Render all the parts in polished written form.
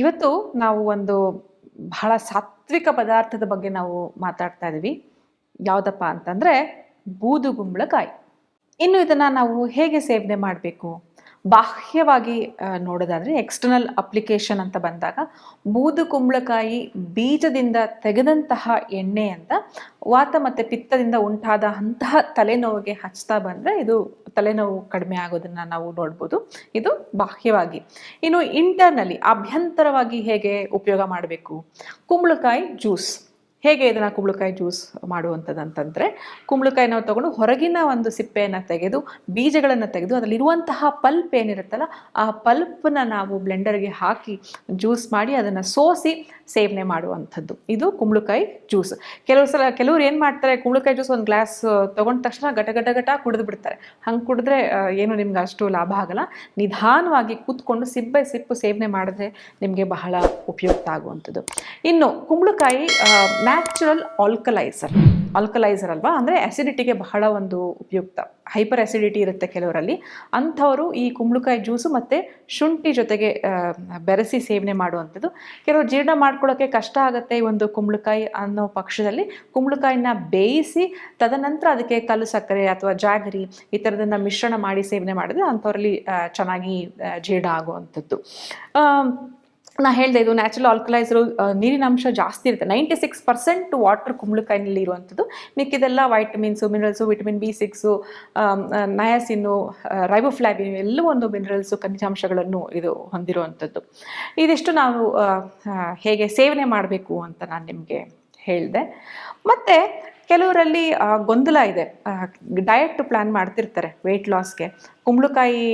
ಇವತ್ತು ನಾವು ಒಂದು ಬಹಳ ಸಾತ್ವಿಕ ಪದಾರ್ಥದ ಬಗ್ಗೆ ನಾವು ಮಾತಾಡ್ತಾ ಇದೀವಿ. ಯಾವುದಪ್ಪ ಅಂತಂದ್ರೆ ಬೂದುಗುಂಬಳಕಾಯಿ. ಇನ್ನು ಇದನ್ನ ನಾವು ಹೇಗೆ ಸೇವನೆ ಮಾಡಬೇಕು? ಬಾಹ್ಯವಾಗಿ ನೋಡೋದಾದ್ರೆ ಎಕ್ಸ್ಟರ್ನಲ್ ಅಪ್ಲಿಕೇಶನ್ ಅಂತ ಬಂದಾಗ ಬೂದುಗುಂಬಳಕಾಯಿ ಬೀಜದಿಂದ ತೆಗೆದಂತಹ ಎಣ್ಣೆಯಿಂದ ವಾತ ಮತ್ತು ಪಿತ್ತದಿಂದ ಉಂಟಾದ ಅಂತಹ ತಲೆನೋವಿಗೆ ಹಚ್ತಾ ಬಂದರೆ ಇದು ತಲೆನೋವು ಕಡಿಮೆ ಆಗೋದನ್ನು ನಾವು ನೋಡ್ಬೋದು. ಇದು ಬಾಹ್ಯವಾಗಿ. ಇನ್ನು ಇಂಟರ್ನಲಿ ಅಭ್ಯಂತರವಾಗಿ ಹೇಗೆ ಉಪಯೋಗ ಮಾಡಬೇಕು? ಕುಂಬಳಕಾಯಿ ಜ್ಯೂಸ್. ಹೇಗೆ ಇದನ್ನು ಕುಂಬಳಕಾಯಿ ಜ್ಯೂಸ್ ಮಾಡುವಂಥದ್ದು ಅಂತಂದರೆ, ಕುಂಬಳಕಾಯಿ ನಾವು ತೊಗೊಂಡು ಹೊರಗಿನ ಒಂದು ಸಿಪ್ಪೆಯನ್ನು ತೆಗೆದು ಬೀಜಗಳನ್ನು ತೆಗೆದು ಅದರಲ್ಲಿರುವಂತಹ ಪಲ್ಪ್ ಏನಿರುತ್ತಲ್ಲ ಆ ಪಲ್ಪನ್ನ ನಾವು ಬ್ಲೆಂಡರ್ಗೆ ಹಾಕಿ ಜ್ಯೂಸ್ ಮಾಡಿ ಅದನ್ನು ಸೋಸಿ ಸೇವನೆ ಮಾಡುವಂಥದ್ದು. ಇದು ಕುಂಬಳಕಾಯಿ ಜ್ಯೂಸ್. ಕೆಲವ್ರು ಏನು ಮಾಡ್ತಾರೆ, ಕುಂಬಳಕಾಯಿ ಜ್ಯೂಸ್ ಒಂದು ಗ್ಲಾಸ್ ತೊಗೊಂಡ ತಕ್ಷಣ ಗಟ ಕುಡಿದು ಬಿಡ್ತಾರೆ. ಹಂಗೆ ಕುಡಿದ್ರೆ ಏನು ನಿಮ್ಗೆ ಅಷ್ಟು ಲಾಭ ಆಗಲ್ಲ. ನಿಧಾನವಾಗಿ ಕೂತ್ಕೊಂಡು ಸಿಪ್ಪು ಸೇವನೆ ಮಾಡಿದ್ರೆ ನಿಮಗೆ ಬಹಳ ಉಪಯುಕ್ತ ಆಗುವಂಥದ್ದು. ಇನ್ನು ಕುಂಬಳಕಾಯಿ ನ್ಯಾಚುರಲ್ ಆಲ್ಕಲೈಸರ್ ಅಲ್ವಾ, ಅಂದರೆ ಅಸಿಡಿಟಿಗೆ ಬಹಳ ಒಂದು ಉಪಯುಕ್ತ. ಹೈಪರ್ ಅಸಿಡಿಟಿ ಇರುತ್ತೆ ಕೆಲವರಲ್ಲಿ, ಅಂಥವರು ಈ ಕುಂಬಳಕಾಯಿ ಜ್ಯೂಸು ಮತ್ತು ಶುಂಠಿ ಜೊತೆಗೆ ಬೆರೆಸಿ ಸೇವನೆ ಮಾಡುವಂಥದ್ದು. ಕೆಲವರು ಜೀರ್ಣ ಮಾಡ್ಕೊಳ್ಳೋಕ್ಕೆ ಕಷ್ಟ ಆಗುತ್ತೆ ಈ ಒಂದು ಕುಂಬಳಕಾಯಿ ಅನ್ನೋ ಪಕ್ಷದಲ್ಲಿ ಕುಂಬಳಕಾಯಿನ ಬೇಯಿಸಿ ತದನಂತರ ಅದಕ್ಕೆ ಕಲ್ಲು ಸಕ್ಕರೆ ಅಥವಾ ಜಾಗರಿ ಈ ಥರದನ್ನು ಮಿಶ್ರಣ ಮಾಡಿ ಸೇವನೆ ಮಾಡಿದ್ರೆ ಅಂಥವರಲ್ಲಿ ಚೆನ್ನಾಗಿ ಜೀರ್ಣ ಆಗುವಂಥದ್ದು. ನಾ ಹೇಳಿದೆ, ಇದು ನ್ಯಾಚುರಲ್ ಆಲ್ಕಲೈಸರು, ನೀರಿನ ಅಂಶ ಜಾಸ್ತಿ ಇರುತ್ತೆ. 96% ವಾಟರ್ ಕುಂಬಳಕಾಯಿನಲ್ಲಿ ಇರುವಂಥದ್ದು. ಮಿಕ್ಕಿದೆಲ್ಲ vitamins, minerals, vitamin B6, niacin, riboflavin ಎಲ್ಲವೂ ಒಂದು ಮಿನರಲ್ಸು, ಖನಿಜಾಂಶಗಳನ್ನು ಇದು ಹೊಂದಿರುವಂಥದ್ದು. ಇದಿಷ್ಟು ನಾವು ಹೇಗೆ ಸೇವನೆ ಮಾಡಬೇಕು ಅಂತ ನಾನು ನಿಮಗೆ ಹೇಳಿದೆ. ಮತ್ತು ಕೆಲವರಲ್ಲಿ ಗೊಂದಲ ಇದೆ. ಡಯಟ್ ಪ್ಲ್ಯಾನ್ ಮಾಡ್ತಿರ್ತಾರೆ ವೆಯ್ಟ್ ಲಾಸ್ಗೆ, ಕುಂಬಳಕಾಯಿ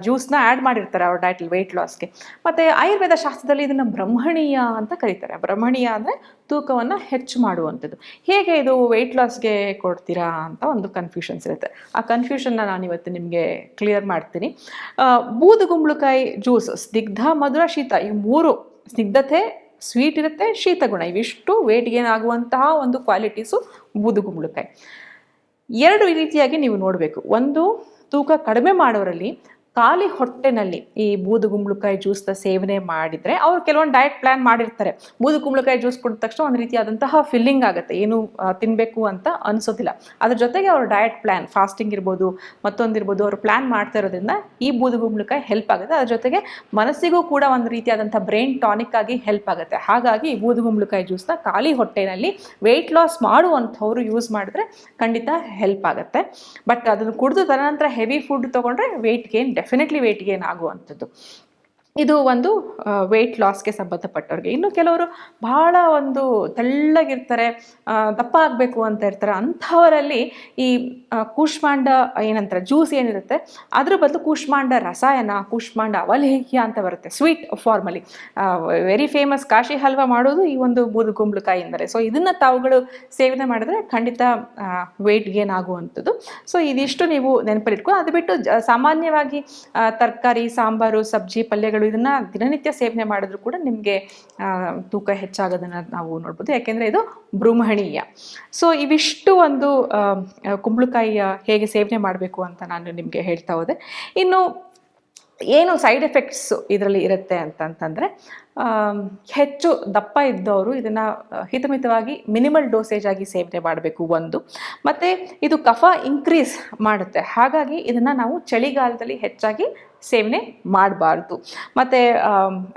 ಜ್ಯೂಸ್ನ ಆ್ಯಡ್ ಮಾಡಿರ್ತಾರೆ ಅವ್ರ ಡಯಟಲ್ಲಿ ವೆಯ್ಟ್ ಲಾಸ್ಗೆ. ಮತ್ತು ಆಯುರ್ವೇದ ಶಾಸ್ತ್ರದಲ್ಲಿ ಇದನ್ನು ಬ್ರಹ್ಮಣೀಯ ಅಂತ ಕರೀತಾರೆ. ಬ್ರಹ್ಮಣೀಯ ಅಂದರೆ ತೂಕವನ್ನು ಹೆಚ್ಚು ಮಾಡುವಂಥದ್ದು. ಹೇಗೆ ಇದು ವೆಯ್ಟ್ ಲಾಸ್ಗೆ ಕೊಡ್ತೀರಾ ಅಂತ ಒಂದು ಕನ್ಫ್ಯೂಷನ್ಸ್ ಇರುತ್ತೆ. ಆ ಕನ್ಫ್ಯೂಷನ್ನ ನಾನು ಇವತ್ತು ನಿಮಗೆ ಕ್ಲಿಯರ್ ಮಾಡ್ತೀನಿ. ಬೂದುಗುಂಬಳಕಾಯಿ ಜ್ಯೂಸ್ ಸ್ನಿಗ್ಧ, ಮಧುರ, ಶೀತ, ಈ ಮೂರು, ಸ್ನಿಗ್ಧತೆ, ಸ್ವೀಟ್ ಇರುತ್ತೆ, ಶೀತಗುಣ, ಇವಿಷ್ಟು ವೇಟ್ ಗೇನ್ ಆಗುವಂತಹ ಒಂದು ಕ್ವಾಲಿಟೀಸು ಬೂದುಗುಂಬಳಕಾಯಿ. ಎರಡು ರೀತಿಯಾಗಿ ನೀವು ನೋಡಬೇಕು. ಒಂದು, ತೂಕ ಕಡಿಮೆ ಮಾಡೋರಲ್ಲಿ ಖಾಲಿ ಹೊಟ್ಟೆನಲ್ಲಿ ಈ ಬೂದುಗುಂಬಳಕಾಯಿ ಜ್ಯೂಸ್ನ ಸೇವನೆ ಮಾಡಿದರೆ, ಅವರು ಕೆಲವೊಂದು ಡಯಟ್ ಪ್ಲ್ಯಾನ್ ಮಾಡಿರ್ತಾರೆ. ಬೂದುಗುಂಬಳಕಾಯಿ ಜ್ಯೂಸ್ ಕುಡಿದ ತಕ್ಷಣ ಒಂದು ರೀತಿಯಾದಂತಹ ಫಿಲ್ಲಿಂಗ್ ಆಗುತ್ತೆ, ಏನು ತಿನ್ನಬೇಕು ಅಂತ ಅನಿಸೋದಿಲ್ಲ. ಅದ್ರ ಜೊತೆಗೆ ಅವ್ರ ಡಯಟ್ ಪ್ಲ್ಯಾನ್, ಫಾಸ್ಟಿಂಗ್ ಇರ್ಬೋದು, ಮತ್ತೊಂದಿರ್ಬೋದು, ಅವರು ಪ್ಲ್ಯಾನ್ ಮಾಡ್ತಾ ಇರೋದ್ರಿಂದ ಈ ಬೂದುಗುಂಬಳಕಾಯಿ ಹೆಲ್ಪ್ ಆಗುತ್ತೆ. ಅದ್ರ ಜೊತೆಗೆ ಮನಸ್ಸಿಗೂ ಕೂಡ ಒಂದು ರೀತಿಯಾದಂಥ ಬ್ರೈನ್ ಟಾನಿಕ್ ಆಗಿ ಹೆಲ್ಪ್ ಆಗುತ್ತೆ. ಹಾಗಾಗಿ ಈ ಬೂದುಗುಂಬಳಕಾಯಿ ಜ್ಯೂಸ್ನ ಖಾಲಿ ಹೊಟ್ಟೆನಲ್ಲಿ ವೆಯ್ಟ್ ಲಾಸ್ ಮಾಡುವಂಥವ್ರು ಯೂಸ್ ಮಾಡಿದ್ರೆ ಖಂಡಿತ ಹೆಲ್ಪ್ ಆಗುತ್ತೆ. ಬಟ್ ಅದನ್ನು ಕುಡಿದು ತದನಂತರ ಹೆವಿ ಫುಡ್ ತೊಗೊಂಡ್ರೆ ಡೆಫಿನೆಟ್ಲಿ ವೇಟ್ ಗೇನ್ ಆಗುವಂಥದ್ದು. ಇದು ಒಂದು ವೆಯ್ಟ್ ಲಾಸ್ಗೆ ಸಂಬಂಧಪಟ್ಟವ್ರಿಗೆ. ಇನ್ನು ಕೆಲವರು ಬಹಳ ಒಂದು ತೆಳ್ಳಗಿರ್ತಾರೆ, ದಪ್ಪ ಆಗಬೇಕು ಅಂತ ಇರ್ತಾರೆ. ಅಂಥವರಲ್ಲಿ ಈ ಕೂಷ್ಮಾಂಡ ಏನಂತಾರೆ ಜ್ಯೂಸ್ ಏನಿರುತ್ತೆ ಅದ್ರ ಬದಲು ಕೂಷ್ಮಾಂಡ ರಸಾಯನ, ಕೂಷ್ಮಾಂಡ ಅವಲೇಹ್ಯ ಅಂತ ಬರುತ್ತೆ ಸ್ವೀಟ್ ಫಾರ್ಮಲ್ಲಿ. ವೆರಿ ಫೇಮಸ್ ಕಾಶಿ ಹಲ್ವಾ ಮಾಡೋದು ಈ ಒಂದು ಬೂದುಗುಂಬಳಕಾಯಿಂದಲೇ. ಸೊ ಇದನ್ನು ತಾವುಗಳು ಸೇವನೆ ಮಾಡಿದ್ರೆ ಖಂಡಿತ ವೆಯ್ಟ್ ಗೇನ್ ಆಗುವಂಥದ್ದು. ಸೊ ಇದಿಷ್ಟು ನೀವು ನೆನಪಲ್ಲಿಟ್ಕೊಂಡು, ಅದು ಬಿಟ್ಟು ಸಾಮಾನ್ಯವಾಗಿ ತರಕಾರಿ, ಸಾಂಬಾರು, ಸಬ್ಜಿ, ಪಲ್ಯಗಳು ಇದನ್ನ ದಿನನಿತ್ಯ ಸೇವನೆ ಮಾಡಿದ್ರು ಕೂಡ ನಿಮಗೆ ತೂಕ ಹೆಚ್ಚಾಗೋದನ್ನ ನಾವು ನೋಡ್ಬೋದು. ಯಾಕೆಂದ್ರೆ ಇದು ಬ್ರಹ್ಮಣೀಯ. ಸೊ ಇವಿಷ್ಟು ಒಂದು ಕುಂಬಳಕಾಯಿಯ ಹೇಗೆ ಸೇವನೆ ಮಾಡಬೇಕು ಅಂತ ನಾನು ನಿಮಗೆ ಹೇಳ್ತಾ ಹೋದೆ. ಇನ್ನು ಏನು ಸೈಡ್ ಎಫೆಕ್ಟ್ಸ್ ಇದರಲ್ಲಿ ಇರುತ್ತೆ ಅಂತಂತಂದರೆ, ಹೆಚ್ಚು ದಪ್ಪ ಇದ್ದವರು ಇದನ್ನು ಹಿತಮಿತವಾಗಿ ಮಿನಿಮಲ್ ಡೋಸೇಜ್ ಆಗಿ ಸೇವನೆ ಮಾಡಬೇಕು ಒಂದು. ಮತ್ತು ಇದು ಕಫ ಇನ್ಕ್ರೀಸ್ ಮಾಡುತ್ತೆ, ಹಾಗಾಗಿ ಇದನ್ನು ನಾವು ಚಳಿಗಾಲದಲ್ಲಿ ಹೆಚ್ಚಾಗಿ ಸೇವನೆ ಮಾಡಬಾರ್ದು. ಮತ್ತು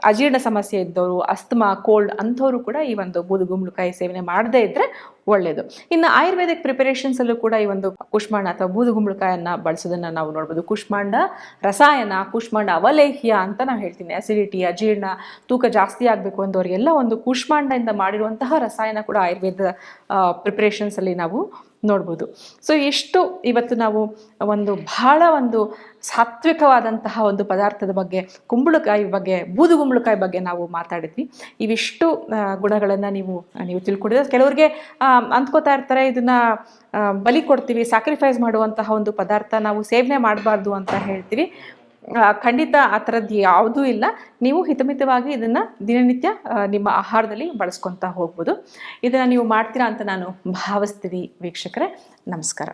ಅಜೀರ್ಣ ಸಮಸ್ಯೆ ಇದ್ದವರು, ಅಸ್ತಮಾ, ಕೋಲ್ಡ್ ಅಂಥವರು ಕೂಡ ಈ ಒಂದು ಬೂದುಗುಂಬಳಕಾಯಿ ಸೇವನೆ ಮಾಡದೇ ಇದ್ದರೆ ಒಳ್ಳೆಯದು. ಇನ್ನು ಆಯುರ್ವೇದಿಕ್ ಪ್ರಿಪರೇಷನ್ಸಲ್ಲೂ ಕೂಡ ಈ ಒಂದು ಕೂಷ್ಮಾಂಡ ಅಥವಾ ಬೂದುಗುಂಬಳಕಾಯನ್ನು ಬಳಸೋದನ್ನು ನಾವು ನೋಡ್ಬೋದು. ಕೂಷ್ಮಾಂಡ ರಸಾಯನ, ಕೂಷ್ಮಾಂಡ ಅವಲೇಹ್ಯ ಅಂತ ನಾವು ಹೇಳ್ತೀನಿ. ಅಸಿಡಿಟಿ, ಅಜೀರ್ಣ, ತೂಕ ಜಾಸ್ತಿ ಆಗಬೇಕು ಅಂದವರಿಗೆಲ್ಲ ಒಂದು ಕೂಷ್ಮಾಂಡದಿಂದ ಮಾಡಿರುವಂತಹ ರಸಾಯನ ಕೂಡ ಆಯುರ್ವೇದ ಪ್ರಿಪರೇಷನ್ಸಲ್ಲಿ ನಾವು ನೋಡ್ಬೋದು. ಸೊ ಇಷ್ಟು ಇವತ್ತು ನಾವು ಒಂದು ಬಹಳ ಒಂದು ಸಾತ್ವಿಕವಾದಂತಹ ಒಂದು ಪದಾರ್ಥದ ಬಗ್ಗೆ, ಕುಂಬಳಕಾಯಿ ಬಗ್ಗೆ, ಬೂದುಗುಂಬಳಕಾಯಿ ಬಗ್ಗೆ ನಾವು ಮಾತಾಡಿದ್ವಿ. ಇವಿಷ್ಟು ಗುಣಗಳನ್ನು ನೀವು ತಿಳ್ಕೊಂಡಿದ್ರೆ, ಕೆಲವ್ರಿಗೆ ಅಂದ್ಕೋತಾ ಇರ್ತಾರೆ ಇದನ್ನು ಬಲಿ ಕೊಡ್ತೀವಿ, ಸ್ಯಾಕ್ರಿಫೈಸ್ ಮಾಡುವಂತಹ ಒಂದು ಪದಾರ್ಥ, ನಾವು ಸೇವನೆ ಮಾಡಬಾರ್ದು ಅಂತ ಹೇಳ್ತೀವಿ. ಖಂಡಿತ ಆ ಥರದ್ದು ಯಾವುದೂ ಇಲ್ಲ. ನೀವು ಹಿತಮಿತವಾಗಿ ಇದನ್ನು ದಿನನಿತ್ಯ ನಿಮ್ಮ ಆಹಾರದಲ್ಲಿ ಬಳಸ್ಕೊತಾ ಹೋಗ್ಬೋದು. ಇದನ್ನು ನೀವು ಮಾಡ್ತೀರಾ ಅಂತ ನಾನು ಭಾವಿಸ್ತೀನಿ ವೀಕ್ಷಕರೇ. ನಮಸ್ಕಾರ.